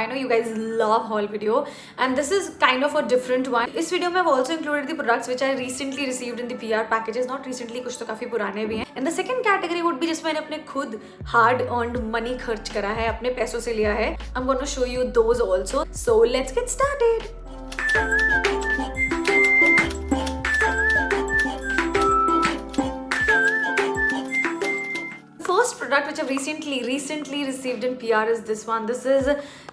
I know you guys love haul video and this is kind of a different one. इस video में I've also included the products which I recently received in the PR packages. Not recently, कुछ तो काफी पुराने भी हैं. And the second category would be जिसमें मैंने अपने खुद hard earned money खर्च करा है, अपने पैसों से लिया है. I'm going to show you those also. So let's get started. First product which I've recently received in PR is this one. This is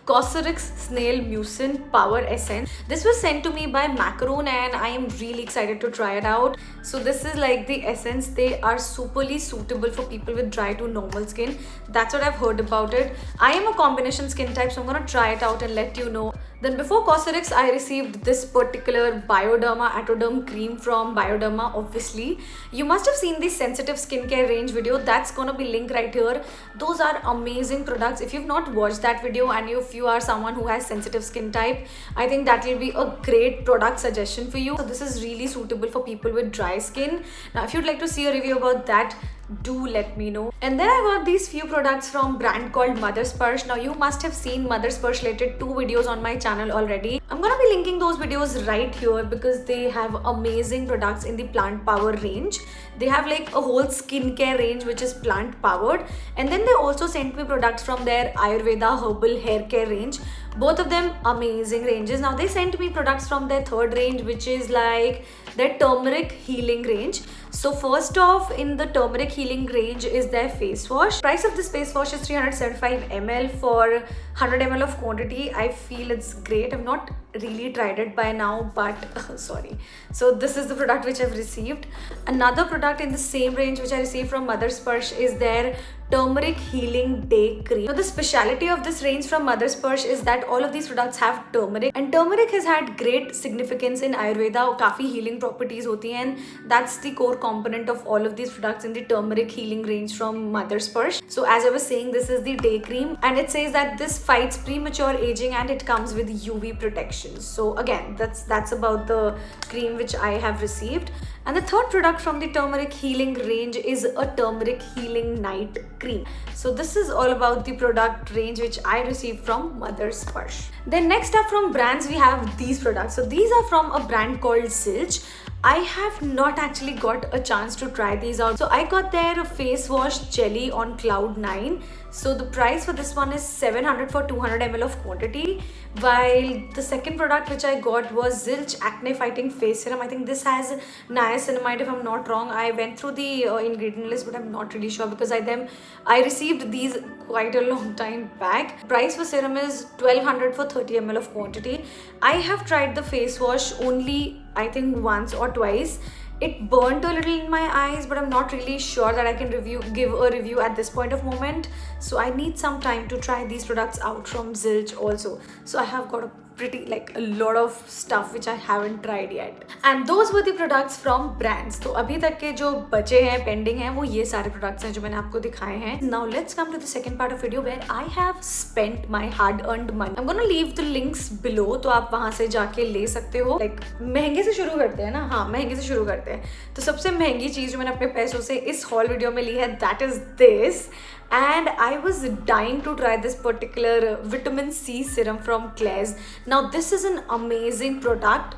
Cosrx Snail Mucin Power Essence. This was sent to me by Macaroon and I am really excited to try it out. So this is like the essence. They are superly suitable for people with dry to normal skin. That's what I've heard about it. I am a combination skin type, so I'm gonna try it out and let you know. Then before Cosrx, I received this particular Bioderma Atoderm cream from Bioderma. Obviously, you must have seen the sensitive skincare range video. That's gonna be linked right here. Those are amazing products. If you've not watched that video and if you are someone who has sensitive skin type, I think that will be a great product suggestion for you. So this is really suitable for people with dry skin. Now, if you'd like to see a review about that, do let me know. And then I got these few products from brand called Mother Sparsh. Now you must have seen Mother Sparsh related 2 videos on my channel already. I'm gonna be linking those videos right here because they have amazing products in the plant power range. They have like a whole skincare range which is plant powered, and then they also sent me products from their Ayurveda herbal hair care range. Both of them amazing ranges. Now they sent me products from their third range which is like their turmeric healing range. So first off, in the turmeric healing range is their face wash. Price of this face wash is 375 ml for 100 ml of quantity. I feel it's great. I've not really tried it by now, but sorry. So this is the product which I've received. Another product in the same range which I received from Mother Sparsh is their turmeric healing day cream. So the speciality of this range from Mother Sparsh is that all of these products have turmeric, and turmeric has had great significance in Ayurveda. काफी healing properties होती हैं, and that's the core component of all of these products in the turmeric healing range from Mother Sparsh. So as I was saying, this is the day cream and it says that this fights premature aging and it comes with UV protection. So again, that's about the cream which I have received. And the third product from the turmeric healing range is a turmeric healing night cream. So this is all about the product range which I received from Mother Sparsh. Then next up from brands we have these products. So these are from a brand called Zilch. I have not actually got a chance to try these out. So I got their face wash jelly on Cloud9. So the price for this one is 700 for 200 ml of quantity, while the second product which I got was Zilch Acne Fighting Face Serum. I think this has niacinamide if I'm not wrong. I went through the ingredient list but I'm not really sure because I received these quite a long time back. Price for serum is 1200 for 30 ml of quantity. I have tried the face wash only I think once or twice. It burnt a little in my eyes, but I'm not really sure that I can give a review at this point of moment. So I need some time to try these products out from Zilch also. So I have got a lot of stuff which I haven't tried yet. And those were the products from brands. तो अभी तक के जो बचे हैं pending हैं वो ये सारे products हैं जो मैंने आपको दिखाए हैं. Now let's come to the second part of video where I have spent my hard-earned money. I'm gonna leave the links below, तो आप वहाँ से जाके ले सकते हो. Like महंगे से शुरू करते हैं ना, हाँ महंगे से शुरू करते हैं. तो सबसे महंगी चीज जो मैंने अपने पैसों से इस haul video में ली है, that is this. And I was dying to try this particular vitamin C serum from Claire's. Now this is an amazing product.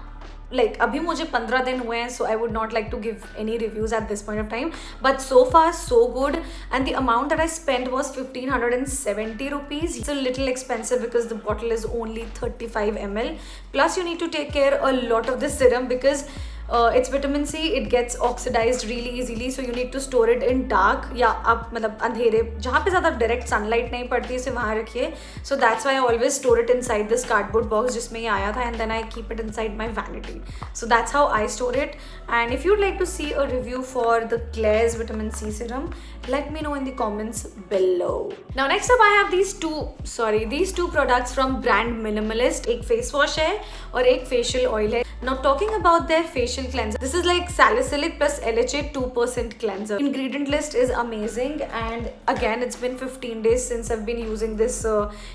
Like अभी मुझे 15 दिन हुए हैं, so I would not like to give any reviews at this point of time, but so far so good. And the amount that I spent was 1570 rupees. It's a little expensive because the bottle is only 35 ml, plus you need to take care a lot of the serum because it's vitamin C, it gets oxidized really easily, so you need to store it in dark या आप मतलब अंधेरे जहाँ पे ज़्यादा direct sunlight नहीं पड़ती इसे वहाँ रखिए. So that's why I always store it inside this cardboard box जिसमें ये आया था, and then I keep it inside my vanity. So that's how I store it. And if you'd like to see a review for the Claire's vitamin C serum, let me know in the comments below. Now next up I have these two products from brand Minimalist. एक face wash है और एक facial oil है. Now talking about their facial cleanser, this is like salicylic plus LHA 2% cleanser. Ingredient list is amazing, and again it's been 15 days since I've been using this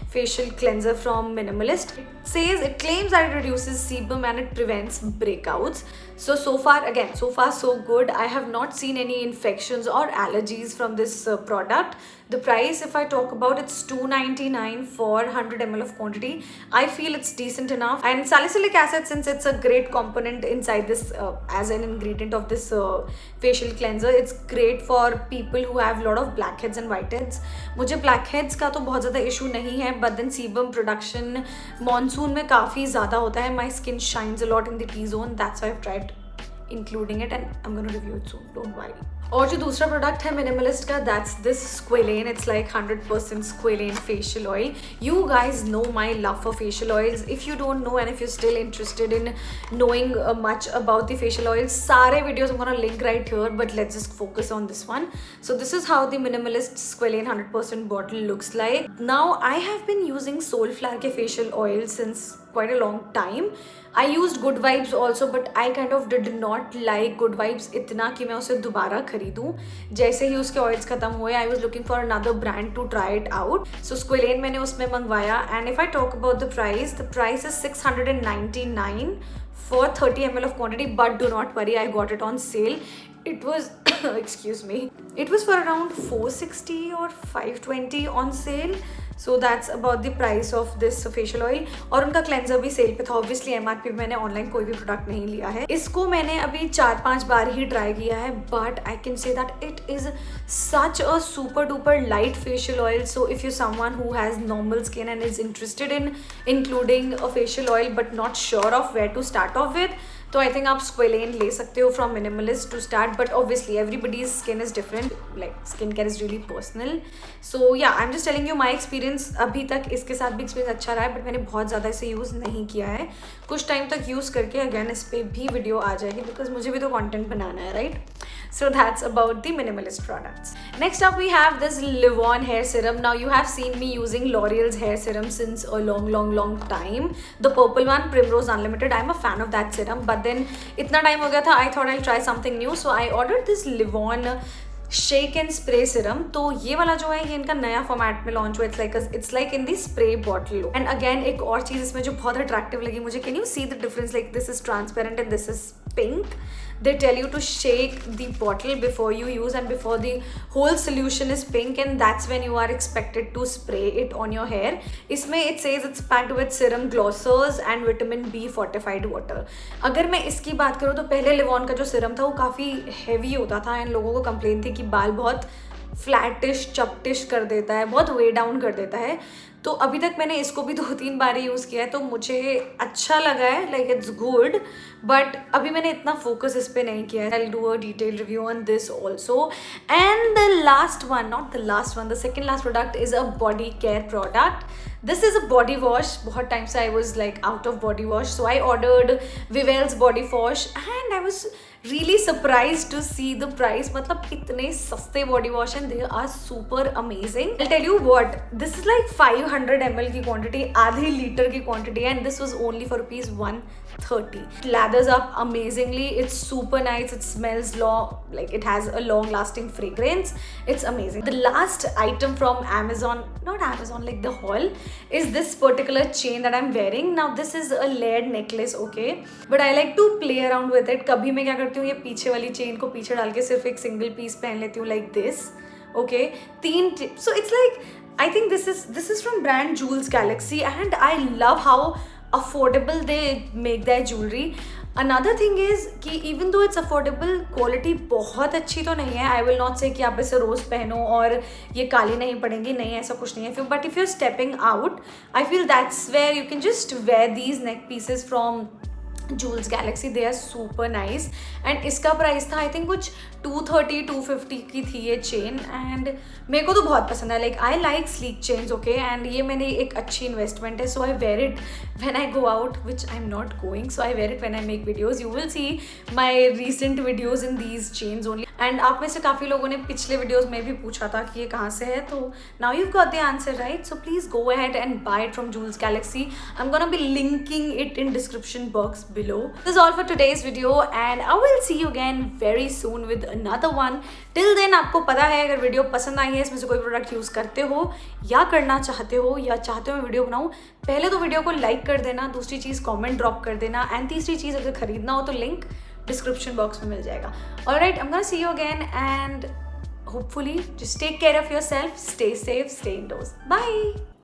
facial cleanser from Minimalist. It claims that it reduces sebum and it prevents breakouts. So far so good. I have not seen any infections or allergies from this product. The price, if I talk about, it's $2.99 for 100 ml of quantity. I feel it's decent enough. And salicylic acid, since it's a great component inside this as an ingredient of this facial cleanser, it's great for people who have a lot of blackheads and whiteheads. मुझे blackheads का तो बहुत ज़्यादा issue नहीं है, but then sebum production monsoon में काफ़ी ज़्यादा होता है. My skin shines a lot in the T-zone. That's why I've tried including it and I'm gonna review it soon, don't worry. और जो दूसरा प्रोडक्ट है मिनिमलिस्ट का, that's this squalane. It's like 100% squalane facial oil. You guys know my love for facial oils. If you don't know and if you still interested in knowing much about the facial oils, सारे videos I'm gonna link right here, but let's just focus on this one. So this is how the minimalist squalane 100% bottle looks like. Now I have been using Soulflower के facial oil since quite a long time. I used Good Vibes also, but I kind of did not like Good Vibes इतना कि मैं उसे दोबारा खरीदूँ. जैसे ही उसके oils खत्म हुए, I was looking for another brand to try it out. So Squalane मैंने उसमें मंगवाया. And if I talk about the price is $699 for 30 ml of quantity. But do not worry, I got it on sale. It was excuse me, it was for around $460 or $520 on sale. So that's about the price of this facial oil. और उनका cleanser भी cell पे था. Obviously MRP पे मैंने online कोई भी product नहीं लिया है. इसको मैंने अभी 4-5 बार ही ट्राई किया है, but I can say that it is such a super duper light facial oil. So if you're someone who has normal skin and is interested in including a facial oil but not sure of where to start off with, तो I think आप स्क्वेलेन ले सकते हो from Minimalist to start. But obviously everybody's skin is different, like skin care is really personal. So yeah I am just telling you my experience. अभी तक इसके साथ भी एक्सपीरियंस अच्छा रहा है, बट मैंने बहुत ज़्यादा इसे यूज़ नहीं किया है. कुछ टाइम तक यूज़ करके अगैन इस पर भी वीडियो आ जाएगी, बिकॉज मुझे भी तो कॉन्टेंट बनाना है, right? So that's about the minimalist products. Next up we have this Livon hair serum. Now you have seen me using L'Oreal's hair serum since a long time. The purple one, Primrose Unlimited. I'm a fan of that serum, but then इतना time हो गया था, I thought I'll try something new. So I ordered this Livon shake and spray Siram. तो ये वाला जो है ये इनका नया फॉर्मेट में लॉन्च हुआ. It's like in the spray bottle. And again एक और चीज इसमें जो बहुत अट्रैक्टिव लगी मुझे, can you see the difference? Like this is transparent and this is pink. They tell you to shake the bottle before you use, and before the whole solution is pink, and that's when you are expected to spray it on your hair. इसमें it says it's packed with serum glossers and vitamin B fortified water. अगर मैं इसकी बात करूँ तो पहले लिवॉन का जो सीरम था वो काफ़ी हैवी होता था एंड लोगों को कंप्लेन थी कि बाल बहुत फ्लैटिश चपटिश कर देता है, बहुत वे डाउन कर देता है. तो अभी तक मैंने इसको भी 2-3 बार यूज़ किया है, तो मुझे अच्छा लगा है, लाइक इट्स गुड. बट अभी मैंने इतना फोकस इस पर नहीं किया है. I will do a detail review on this also. And the last one, not the last one, the second last product is a body care product. This is a body wash. बहुत time से I was like out of body wash, so I ordered Vivel's body wash and I was really surprised to see the price. मतलब इतने सस्ते body wash and they are super amazing. I'll tell you what, this is like 500 ml की quantity, आधे litre की quantity, and this was only for rupees 130. It lathers up amazingly. It's super nice. It smells like it has a long lasting fragrance. It's amazing. The last item from Amazon, not Amazon, like the haul, is this particular chain that I'm wearing. Now this is a layered necklace, okay, but I like to play around with it. कभी मैं क्या करती हूँ, ये पीछे वाली chain को पीछे डाल के सिर्फ एक सिंगल पीस पहन लेती हूँ, like this, okay. 3 so it's like, I think this is from brand Jules Galaxy, and I love how affordable they make their jewelry. Another thing is कि even though it's affordable, quality बहुत अच्छी तो नहीं है. I will not say कि आप इसे रोज़ पहनो और ये काली नहीं पड़ेंगी, नहीं, ऐसा कुछ नहीं है. But if you're stepping out, I feel that's where you can just wear these neck pieces from Jules Galaxy. They are super nice. and इसका प्राइस था आई थिंक कुछ 230-250 की थी ये चेन, एंड मेरे को तो बहुत पसंद है. Like I like sleek chains, okay, and ये मेरी एक अच्छी इन्वेस्टमेंट है. So I wear it when I go out, which I am not going. So I wear it when I make videos. You will see my recent videos in these chains only. And आप में से काफ़ी लोगों ने पिछले videos में भी पूछा था कि ये कहाँ से है, तो now you got the answer, right? So please go ahead and buy it from Jules Galaxy. I'm gonna be linking it in description box below. This is all for today's video, and I will see you again very soon with another one. Till then, आपको पता है अगर video पसंद आई है, इसमें से कोई product use करते हो या करना चाहते हो या चाहते हो मैं वीडियो बनाऊँ, पहले तो वीडियो को लाइक कर देना, दूसरी चीज़ कमेंट ड्रॉप कर देना, एंड तीसरी चीज़ अगर खरीदना हो तो लिंक डिस्क्रिप्शन बॉक्स में मिल जाएगा. Alright, I am gonna see you again, and hopefully just take care of yourself, stay safe, stay indoors. Bye.